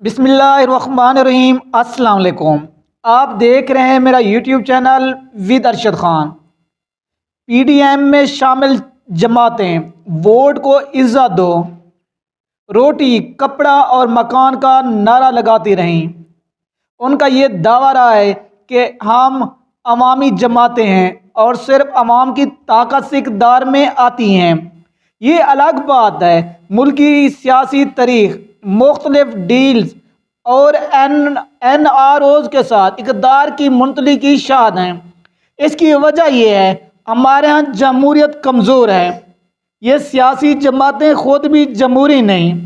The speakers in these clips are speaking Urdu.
بسم اللہ الرحمن الرحیم۔ السلام علیکم، آپ دیکھ رہے ہیں میرا YouTube channel with Arshad Khan. P D M میں شامل جماعتیں ووٹ کو عزت دو، روٹی کپڑا اور مکان کا نعرہ لگاتی رہیں۔ ان کا یہ دعویٰ رہا ہے کہ ہم عوامی جماعتیں ہیں اور صرف عوام کی طاقت سے اقتدار میں آتی ہیں۔ یہ الگ بات ہے، ملکی سیاسی تاریخ مختلف ڈیلز اور این آر اوز کے ساتھ اقتدار کی منتقلی کی شاہد ہیں۔ اس کی وجہ یہ ہے ہمارے ہاں جمہوریت کمزور ہے۔ یہ سیاسی جماعتیں خود بھی جمہوری نہیں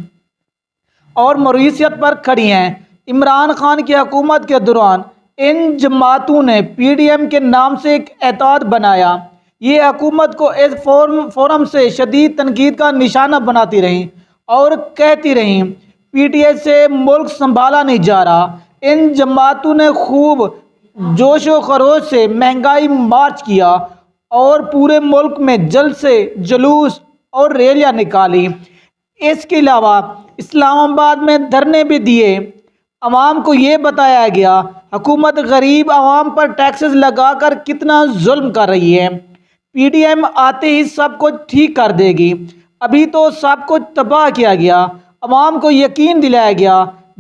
اور موروثیت پر کھڑی ہیں۔ عمران خان کی حکومت کے دوران ان جماعتوں نے پی ڈی ایم کے نام سے ایک اتحاد بنایا۔ یہ حکومت کو اس فورم سے شدید تنقید کا نشانہ بناتی رہیں اور کہتی رہیں پی ٹی آئی سے ملک سنبھالا نہیں جا رہا۔ ان جماعتوں نے خوب جوش و خروش سے مہنگائی مارچ کیا اور پورے ملک میں جلسے جلوس اور ریلیاں نکالی۔ اس کے علاوہ اسلام آباد میں دھرنے بھی دیے۔ عوام کو یہ بتایا گیا حکومت غریب عوام پر ٹیکسز لگا کر کتنا ظلم کر رہی ہے۔ پی ڈی ایم آتے ہی سب کچھ ٹھیک کر دے گی۔ ابھی تو سب کچھ تباہ کیا گیا۔ عوام کو یقین دلایا گیا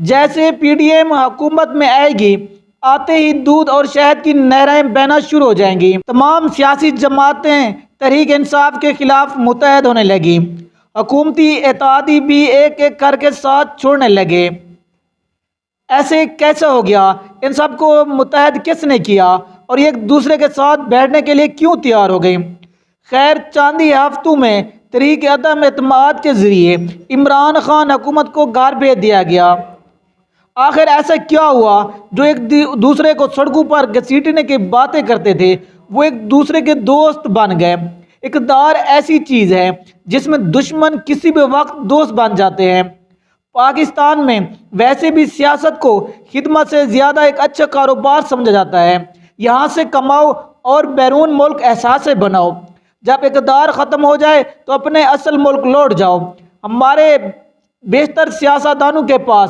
جیسے پی ڈی ایم حکومت میں آئے گی آتے ہی دودھ اور شہد کی نہریں بہنا شروع ہو جائیں گی۔ تمام سیاسی جماعتیں تحریک انصاف کے خلاف متحد ہونے لگی۔ حکومتی اتحادی بھی ایک ایک کر کے ساتھ چھوڑنے لگے۔ ایسے کیسے ہو گیا؟ ان سب کو متحد کس نے کیا اور ایک دوسرے کے ساتھ بیٹھنے کے لیے کیوں تیار ہو گئی؟ خیر چاندی ہفتوں میں تحریک عدم اعتماد کے ذریعے عمران خان حکومت کو گھر بھیج دیا گیا۔ آخر ایسا کیا ہوا جو ایک دوسرے کو سڑکوں پر گھسیٹنے کی باتیں کرتے تھے وہ ایک دوسرے کے دوست بن گئے؟ اقتدار ایسی چیز ہے جس میں دشمن کسی بھی وقت دوست بن جاتے ہیں۔ پاکستان میں ویسے بھی سیاست کو خدمت سے زیادہ ایک اچھا کاروبار سمجھا جاتا ہے۔ یہاں سے کماؤ اور بیرون ملک احساسے بناؤ، جب اقتدار ختم ہو جائے تو اپنے اصل ملک لوٹ جاؤ۔ ہمارے بیشتر سیاستدانوں کے پاس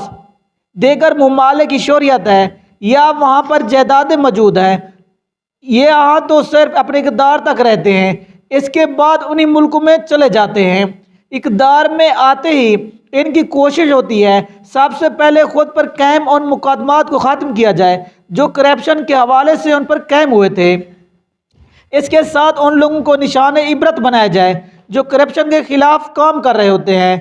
دیگر ممالک کی شہریت ہے یا وہاں پر جائیدادیں موجود ہیں۔ یہ یہاں تو صرف اپنے اقتدار تک رہتے ہیں، اس کے بعد انہی ملکوں میں چلے جاتے ہیں۔ اقتدار میں آتے ہی ان کی کوشش ہوتی ہے سب سے پہلے خود پر قائم ان مقدمات کو ختم کیا جائے جو کرپشن کے حوالے سے ان پر قائم ہوئے تھے۔ اس کے ساتھ ان لوگوں کو نشان عبرت بنایا جائے جو کرپشن کے خلاف کام کر رہے ہوتے ہیں۔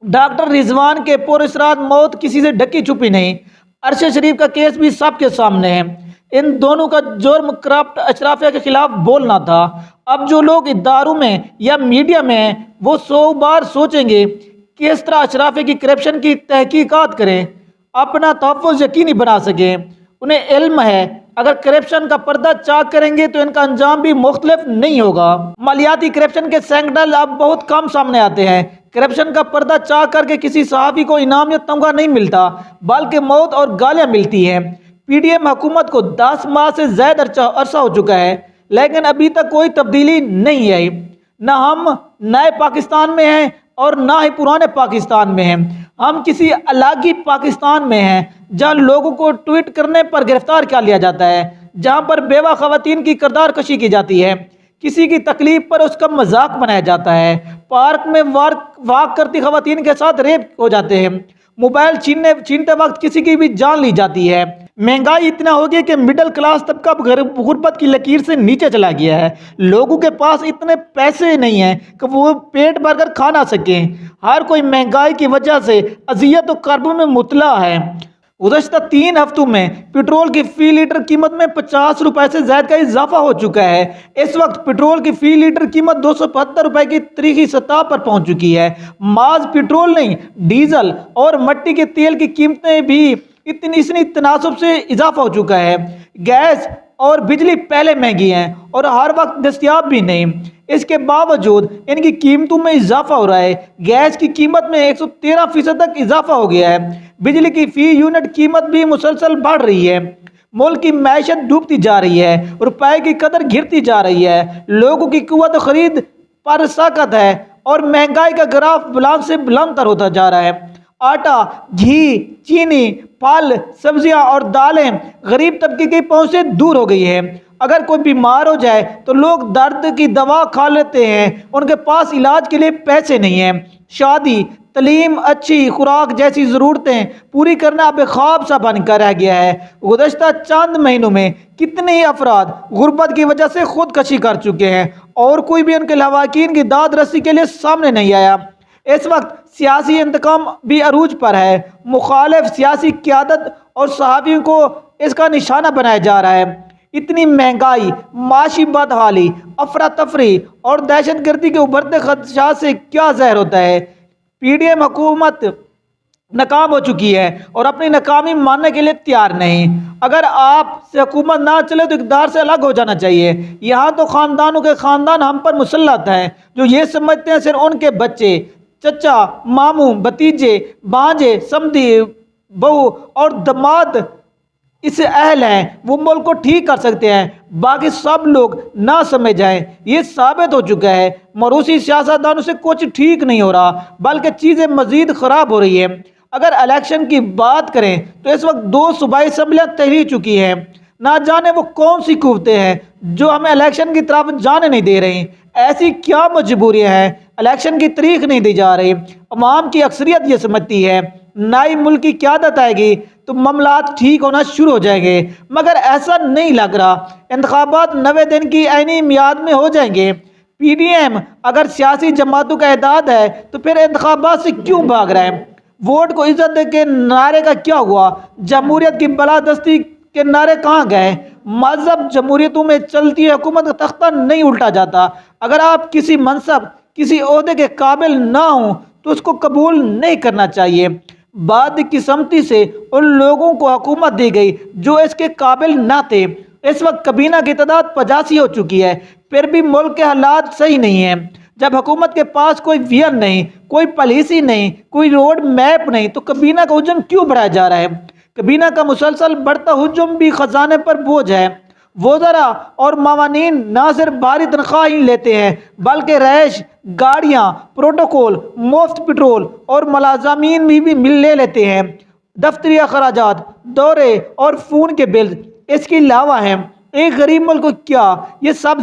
ڈاکٹر رضوان کے پراسرار موت کسی سے ڈھکی چھپی نہیں۔ ارشد شریف کا کیس بھی سب کے سامنے ہے۔ ان دونوں کا جرم کرپٹ اشرافیہ کے خلاف بولنا تھا۔ اب جو لوگ اداروں میں یا میڈیا میں ہیں وہ 100 بار سوچیں گے کہ اس طرح اشرافیہ کی کرپشن کی تحقیقات کریں، اپنا تحفظ یقینی بنا سکیں۔ انہیں علم ہے اگر کرپشن کا پردہ چاک کریں گے تو ان کا انجام بھی مختلف نہیں ہوگا۔ مالیاتی کرپشن کے سینکڑے اب بہت کم سامنے آتے ہیں۔ کرپشن کا پردہ چاک کر کے کسی صحافی کو انعام یا تمغہ نہیں ملتا بلکہ موت اور گالیاں ملتی ہیں۔ پی ڈی ایم حکومت کو 10 ماہ سے زائد عرصہ ہو چکا ہے لیکن ابھی تک کوئی تبدیلی نہیں آئی۔ نہ ہم نئے پاکستان میں ہیں اور نہ ہی پرانے پاکستان میں ہیں۔ ہم کسی الگ ہی پاکستان میں ہیں جہاں لوگوں کو ٹویٹ کرنے پر گرفتار کیا لیا جاتا ہے، جہاں پر بیوہ خواتین کی کردار کشی کی جاتی ہے، کسی کی تکلیف پر اس کا مذاق بنایا جاتا ہے، پارک میں واک کرتی خواتین کے ساتھ ریپ ہو جاتے ہیں، موبائل چھینتے وقت کسی کی بھی جان لی جاتی ہے۔ مہنگائی اتنا ہو گئی کہ مڈل کلاس طبقہ غربت کی لکیر سے نیچے چلا گیا ہے۔ لوگوں کے پاس اتنے پیسے نہیں ہیں کہ وہ پیٹ بھر کر کھا نہ سکیں۔ ہر کوئی مہنگائی کی وجہ سے اذیت و کرب میں مبتلا ہے۔ گزشتہ 3 ہفتوں میں پٹرول کی فی لیٹر قیمت میں 50 روپے سے زائد کا اضافہ ہو چکا ہے۔ اس وقت پٹرول کی فی لیٹر قیمت 275 روپے کی تاریخی سطح پر پہنچ چکی ہے۔ محض پٹرول نہیں، ڈیزل اور مٹی کے تیل کی قیمتیں بھی اتنی تناسب سے اضافہ ہو چکا ہے۔ گیس اور بجلی پہلے مہنگی ہیں اور ہر وقت دستیاب بھی نہیں۔ اس کے باوجود ان کی قیمتوں میں اضافہ ہو رہا ہے۔ گیس کی قیمت میں 113% تک اضافہ ہو گیا ہے۔ بجلی کی فی یونٹ قیمت بھی مسلسل بڑھ رہی ہے۔ ملک کی معیشت ڈوبتی جا رہی ہے، روپے کی قدر گرتی جا رہی ہے، لوگوں کی قوت خرید پر سقط ہے اور مہنگائی کا گراف بلند سے بلند تر ہوتا جا رہا ہے۔ آٹا، گھی، چینی، پھل، سبزیاں اور دالیں غریب طبقے کی پہنچ سے دور ہو گئی ہے۔ اگر کوئی بیمار ہو جائے تو لوگ درد کی دوا کھا لیتے ہیں، ان کے پاس علاج کے لیے پیسے نہیں ہیں۔ شادی، تعلیم، اچھی خوراک جیسی ضرورتیں پوری کرنا اب ایک خواب سا بن کر رہ گیا ہے۔ گزشتہ چند مہینوں میں کتنے ہی افراد غربت کی وجہ سے خودکشی کر چکے ہیں اور کوئی بھی ان کے لواحقین کی داد رسی کے لیے سامنے نہیں آیا۔ اس وقت سیاسی انتقام بھی عروج پر ہے۔ مخالف سیاسی قیادت اور صحافیوں کو اس کا نشانہ بنایا جا رہا ہے۔ اتنی مہنگائی، معاشی بدحالی، افراتفری اور دہشت گردی کے ابھرتے خدشات سے کیا ظاہر ہوتا ہے؟ پی ڈی ایم حکومت ناکام ہو چکی ہے اور اپنی ناکامی ماننے کے لیے تیار نہیں۔ اگر آپ سے حکومت نہ چلے تو اقتدار سے الگ ہو جانا چاہیے۔ یہاں تو خاندانوں کے خاندان ہم پر مسلط ہیں جو یہ سمجھتے ہیں صرف ان کے بچے، چچا، ماموں، بھتیجے، بھانجے، سمدھی، بہو اور داماد اس اہل ہیں، وہ ملک کو ٹھیک کر سکتے ہیں، باقی سب لوگ نہ سمجھ جائیں۔ یہ ثابت ہو چکا ہے موروثی سیاستدانوں سے کچھ ٹھیک نہیں ہو رہا بلکہ چیزیں مزید خراب ہو رہی ہیں۔ اگر الیکشن کی بات کریں تو اس وقت 2 صوبائی اسمبلیاں تحریر چکی ہیں۔ نہ جانے وہ کون سی قوتیں ہیں جو ہمیں الیکشن کی طرف جانے نہیں دے رہی۔ ایسی کیا مجبوریاں ہیں؟ الیکشن کی تاریخ نہیں دی جا رہی۔ عوام کی اکثریت یہ سمجھتی ہے نئی ملک کی قیادت آئے گی تو معاملات ٹھیک ہونا شروع ہو جائیں گے، مگر ایسا نہیں لگ رہا۔ انتخابات 90 دن کی عینی میعاد میں ہو جائیں گے۔ پی ڈی ایم اگر سیاسی جماعتوں کا اتحاد ہے تو پھر انتخابات سے کیوں بھاگ رہے ہیں؟ ووٹ کو عزت دے کے نعرے کا کیا ہوا؟ جمہوریت کی بالادستی کے نعرے کہاں گئے؟ مہذب جمہوریتوں میں چلتی حکومت کا تختہ نہیں الٹا جاتا۔ اگر آپ کسی منصب، کسی عہدے کے قابل نہ ہوں تو اس کو قبول نہیں کرنا چاہیے۔ بدقسمتی سے ان لوگوں کو حکومت دی گئی جو اس کے قابل نہ تھے۔ اس وقت کابینہ کی تعداد 85 ہو چکی ہے، پھر بھی ملک کے حالات صحیح نہیں ہیں۔ جب حکومت کے پاس کوئی ویژن نہیں، کوئی پالیسی نہیں، کوئی روڈ میپ نہیں تو کابینہ کا حجم کیوں بڑھایا جا رہا ہے؟ کابینہ کا مسلسل بڑھتا حجم بھی خزانے پر بوجھ ہے۔ وزراء اور معاونین نہ صرف بھاری تنخواہیں لیتے ہیں بلکہ رہائش، گاڑیاں، پروٹوکول، مفت پٹرول اور ملازمین بھی لے لیتے ہیں۔ دفتری اخراجات، دورے اور فون کے بل اس کے علاوہ ہیں۔ ایک غریب ملک کو کیا یہ سب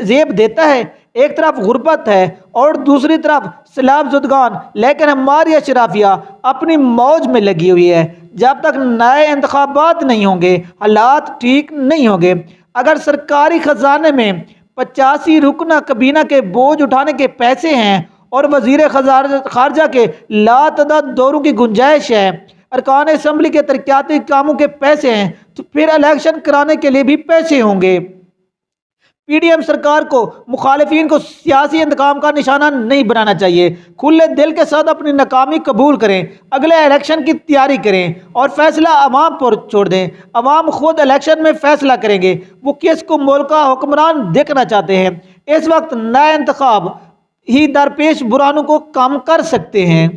زیب دیتا ہے؟ ایک طرف غربت ہے اور دوسری طرف سیلاب زدگان، لیکن ہماری اشرافیہ اپنی موج میں لگی ہوئی ہے۔ جب تک نئے انتخابات نہیں ہوں گے حالات ٹھیک نہیں ہوں گے۔ اگر سرکاری خزانے میں 85 رکنہ کابینہ کے بوجھ اٹھانے کے پیسے ہیں اور وزیر خارجہ کے لاتعداد دوروں کی گنجائش ہے، ارکان اسمبلی کے ترقیاتی کاموں کے پیسے ہیں، تو پھر الیکشن کرانے کے لیے بھی پیسے ہوں گے۔ پی ڈی ایم سرکار کو مخالفین کو سیاسی انتقام کا نشانہ نہیں بنانا چاہیے۔ کھلے دل کے ساتھ اپنی ناکامی قبول کریں، اگلے الیکشن کی تیاری کریں اور فیصلہ عوام پر چھوڑ دیں۔ عوام خود الیکشن میں فیصلہ کریں گے وہ کس کو ملک کا حکمران دیکھنا چاہتے ہیں۔ اس وقت نئے انتخاب ہی درپیش بحرانوں کو کم کر سکتے ہیں۔